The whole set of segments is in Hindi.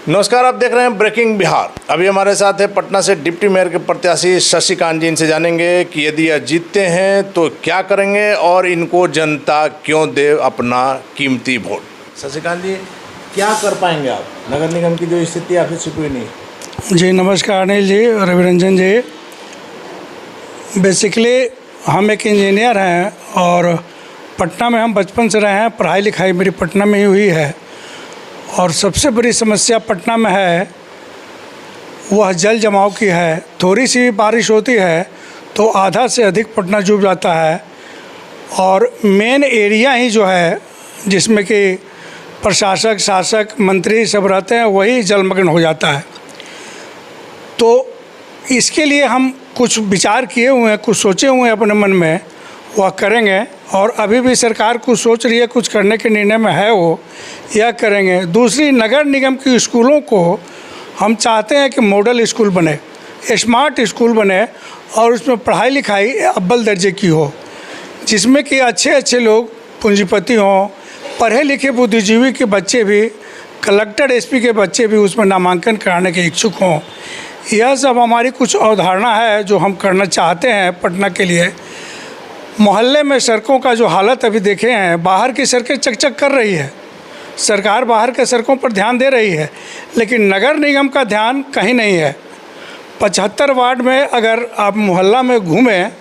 नमस्कार, आप देख रहे हैं ब्रेकिंग बिहार। अभी हमारे साथ है पटना से डिप्टी मेयर के प्रत्याशी शशिकांत जी। इनसे जानेंगे कि यदि यह जीतते हैं तो क्या करेंगे और इनको जनता क्यों दे अपना कीमती वोट। शशिकांत जी, क्या कर पाएंगे आप? नगर निगम की जो स्थिति आपसे छिपी हुई नहीं। जी नमस्कार अनिल जी, रविरंजन जी। बेसिकली हम एक इंजीनियर हैं और पटना में हम बचपन से रहे हैं। पढ़ाई लिखाई मेरी पटना में ही हुई है और सबसे बड़ी समस्या पटना में है वह जल जमाव की है। थोड़ी सी बारिश होती है तो आधा से अधिक पटना डूब जाता है और मेन एरिया ही जो है जिसमें कि प्रशासक, शासक, मंत्री सब रहते हैं वही जलमग्न हो जाता है। तो इसके लिए हम कुछ विचार किए हुए हैं, कुछ सोचे हुए हैं अपने मन में, वह करेंगे। और अभी भी सरकार कुछ सोच रही है, कुछ करने के निर्णय में है, वो यह करेंगे। दूसरी, नगर निगम की स्कूलों को हम चाहते हैं कि मॉडल स्कूल बने, स्मार्ट स्कूल बने और उसमें पढ़ाई लिखाई अव्वल दर्जे की हो, जिसमें कि अच्छे अच्छे लोग पूंजीपति हों, पढ़े लिखे बुद्धिजीवी के बच्चे भी, कलेक्टर एसपी के बच्चे भी उसमें नामांकन कराने के इच्छुक हों। यह सब हमारी कुछ अवधारणा है जो हम करना चाहते हैं पटना के लिए। मोहल्ले में सड़कों का जो हालत अभी देखे हैं, बाहर की सड़कें चकचक कर रही है, सरकार बाहर के सड़कों पर ध्यान दे रही है, लेकिन नगर निगम का ध्यान कहीं नहीं है। 75 वार्ड में अगर आप मोहल्ला में घूमें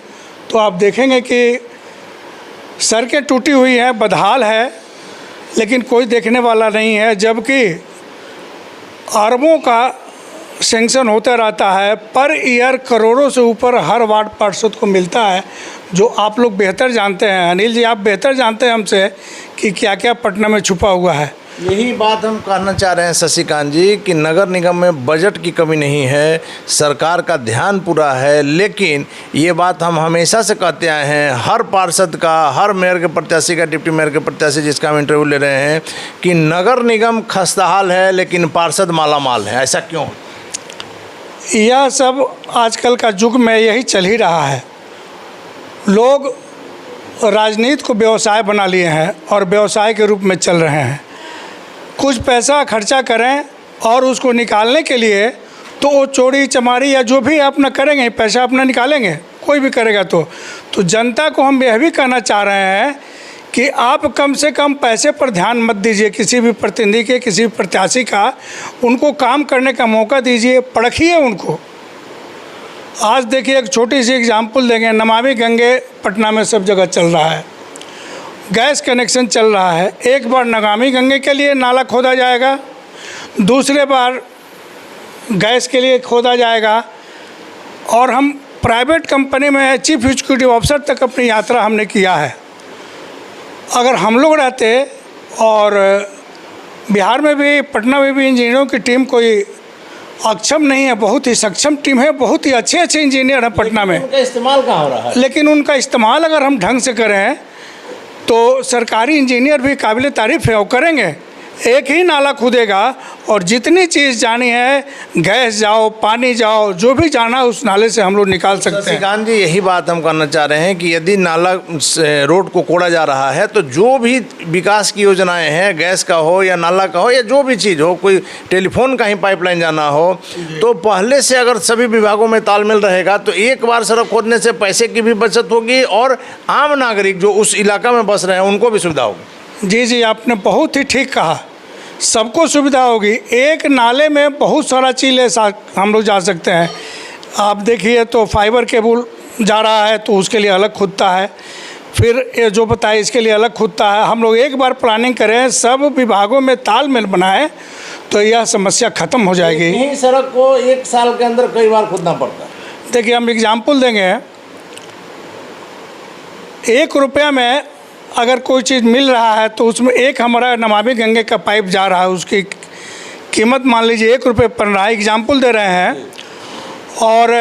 तो आप देखेंगे कि सड़कें टूटी हुई हैं, बदहाल है, लेकिन कोई देखने वाला नहीं है। जबकि अरबों का सेंक्शन होता रहता है, पर ईयर करोड़ों से ऊपर हर वार्ड पार्षद को मिलता है, जो आप लोग बेहतर जानते हैं। अनिल जी, आप बेहतर जानते हैं हमसे कि क्या क्या पटना में छुपा हुआ है। यही बात हम कहना चाह रहे हैं शशिकांत जी कि नगर निगम में बजट की कमी नहीं है, सरकार का ध्यान पूरा है। लेकिन ये बात हम हमेशा से कहते आए हैं, हर पार्षद का, हर मेयर के प्रत्याशी का, डिप्टी मेयर के प्रत्याशी जिसका हम इंटरव्यू ले रहे हैं, कि नगर निगम खस्ताहाल है लेकिन पार्षद मालामाल है। ऐसा क्यों? यह सब आजकल का युग में यही चल ही रहा है। लोग राजनीति को व्यवसाय बना लिए हैं और व्यवसाय के रूप में चल रहे हैं। कुछ पैसा खर्चा करें और उसको निकालने के लिए तो वो चोरी चमारी या जो भी अपना करेंगे, पैसा अपना निकालेंगे, कोई भी करेगा। तो जनता को हम यह भी कहना चाह रहे हैं कि आप कम से कम पैसे पर ध्यान मत दीजिए किसी भी प्रतिनिधि के, किसी भी प्रत्याशी का। उनको काम करने का मौका दीजिए, परखिए उनको। आज देखिए, एक छोटी सी एग्जाम्पल देंगे। नमामि गंगे पटना में सब जगह चल रहा है, गैस कनेक्शन चल रहा है। एक बार नमामि गंगे के लिए नाला खोदा जाएगा, दूसरे बार गैस के लिए खोदा जाएगा। और हम प्राइवेट कंपनी में चीफ एग्जीक्यूटिव ऑफिसर तक अपनी यात्रा हमने किया है। अगर हम लोग रहते और बिहार में भी, पटना में भी इंजीनियरों की टीम कोई अक्षम नहीं है, बहुत ही सक्षम टीम है, बहुत ही अच्छे अच्छे इंजीनियर हैं पटना में। उनका इस्तेमाल कहाँ हो रहा है? लेकिन उनका इस्तेमाल अगर हम ढंग से करें तो सरकारी इंजीनियर भी काबिल तारीफ़ है और करेंगे। एक ही नाला खुदेगा और जितनी चीज़ जानी है, गैस जाओ, पानी जाओ, जो भी जाना उस नाले से हम लोग निकाल सकते हैं। शशिकांत जी, यही बात हम करना चाह रहे हैं कि यदि नाला रोड को कोड़ा जा रहा है तो जो भी विकास की योजनाएं हैं, गैस का हो या नाला का हो या जो भी चीज़ हो, कोई टेलीफोन का ही पाइपलाइन जाना हो, तो पहले से अगर सभी विभागों में तालमेल रहेगा तो एक बार सड़क खोदने से पैसे की भी बचत होगी और आम नागरिक जो उस इलाका में बस रहे हैं उनको भी सुविधा होगी। जी जी, आपने बहुत ही ठीक कहा, सबको सुविधा होगी। एक नाले में बहुत सारा चीज़ हम लोग जा सकते हैं। आप देखिए तो फाइबर केबल जा रहा है तो उसके लिए अलग खुदता है, फिर ये जो बताए इसके लिए अलग खुदता है। हम लोग एक बार प्लानिंग करें, सब विभागों में तालमेल बनाएं तो यह समस्या ख़त्म हो जाएगी। यही सड़क को एक साल के अंदर कई बार खुदना पड़ता है। देखिए, हम एग्जाम्पल देंगे। 1 रुपया में अगर कोई चीज़ मिल रहा है तो उसमें एक हमारा नमामि गंगे का पाइप जा रहा है, उसकी कीमत मान लीजिए 1 रुपये पड़ रहा है, एग्जाम्पल दे रहे हैं। और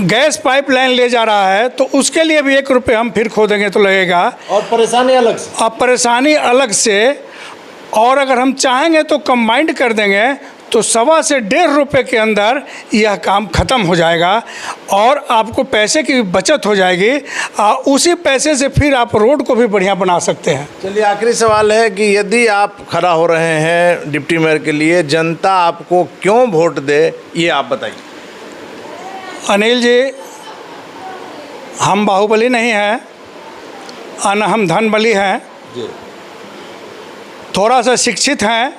गैस पाइपलाइन ले जा रहा है तो उसके लिए भी 1 रुपये हम फिर खोदेंगे तो लगेगा, और परेशानी अलग से। अब परेशानी अलग से। और अगर हम चाहेंगे तो कंबाइंड कर देंगे तो 1.25 से 1.5 रुपये के अंदर यह काम ख़त्म हो जाएगा और आपको पैसे की बचत हो जाएगी। उसी पैसे से फिर आप रोड को भी बढ़िया बना सकते हैं। चलिए, आखिरी सवाल है कि यदि आप खड़ा हो रहे हैं डिप्टी मेयर के लिए, जनता आपको क्यों वोट दे, ये आप बताइए। अनिल जी, हम बाहुबली नहीं हैं, हम धनबली हैं, थोड़ा सा शिक्षित हैं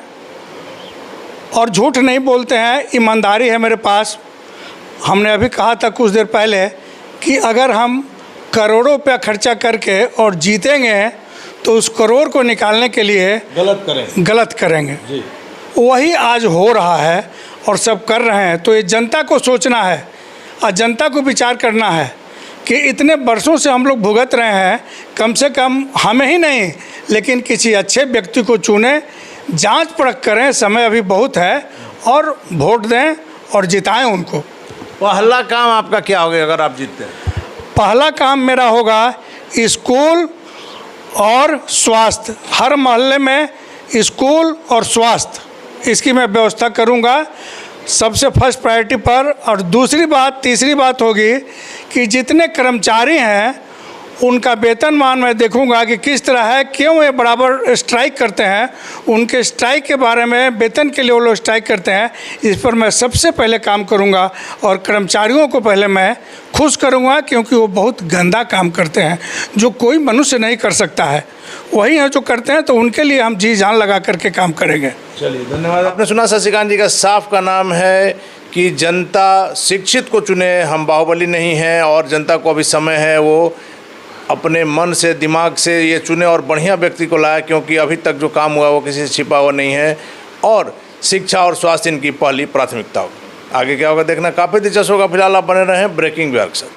और झूठ नहीं बोलते हैं, ईमानदारी है मेरे पास। हमने अभी कहा था कुछ देर पहले कि अगर हम करोड़ों रुपया खर्चा करके और जीतेंगे तो उस करोड़ को निकालने के लिए गलत करेंगे जी। वही आज हो रहा है और सब कर रहे हैं। तो ये जनता को सोचना है और जनता को विचार करना है कि इतने वर्षों से हम लोग भुगत रहे हैं, कम से कम हमें ही नहीं लेकिन किसी अच्छे व्यक्ति को चुनें, जांच परख करें, समय अभी बहुत है, और वोट दें और जिताएं उनको। पहला काम आपका क्या होगा अगर आप जीतते हैं? पहला काम मेरा होगा स्कूल और स्वास्थ्य, हर मोहल्ले में स्कूल और स्वास्थ्य, इसकी मैं व्यवस्था करूंगा सबसे फर्स्ट प्रायोरिटी पर। और तीसरी बात होगी कि जितने कर्मचारी हैं उनका वेतनमान मैं देखूंगा कि किस तरह है, क्यों ये बराबर स्ट्राइक करते हैं, उनके स्ट्राइक के बारे में, वेतन के लिए वो लोग स्ट्राइक करते हैं, इस पर मैं सबसे पहले काम करूंगा। और कर्मचारियों को पहले मैं खुश करूंगा क्योंकि वो बहुत गंदा काम करते हैं जो कोई मनुष्य नहीं कर सकता है, वही है जो करते हैं। तो उनके लिए हम जी जान लगा करके काम करेंगे। चलिए, धन्यवाद। आपने सुना शशिकांत जी का साफ का नाम है कि जनता शिक्षित को चुने, हम बाहुबली नहीं हैं, और जनता को अभी समय है वो अपने मन से, दिमाग से ये चुने और बढ़िया व्यक्ति को लाए, क्योंकि अभी तक जो काम हुआ वो किसी से छिपा हुआ नहीं है। और शिक्षा और स्वास्थ्य इनकी पहली प्राथमिकता होगी। आगे क्या होगा देखना काफ़ी दिलचस्प होगा। फिलहाल आप बने रहें ब्रेकिंग बिहार के साथ।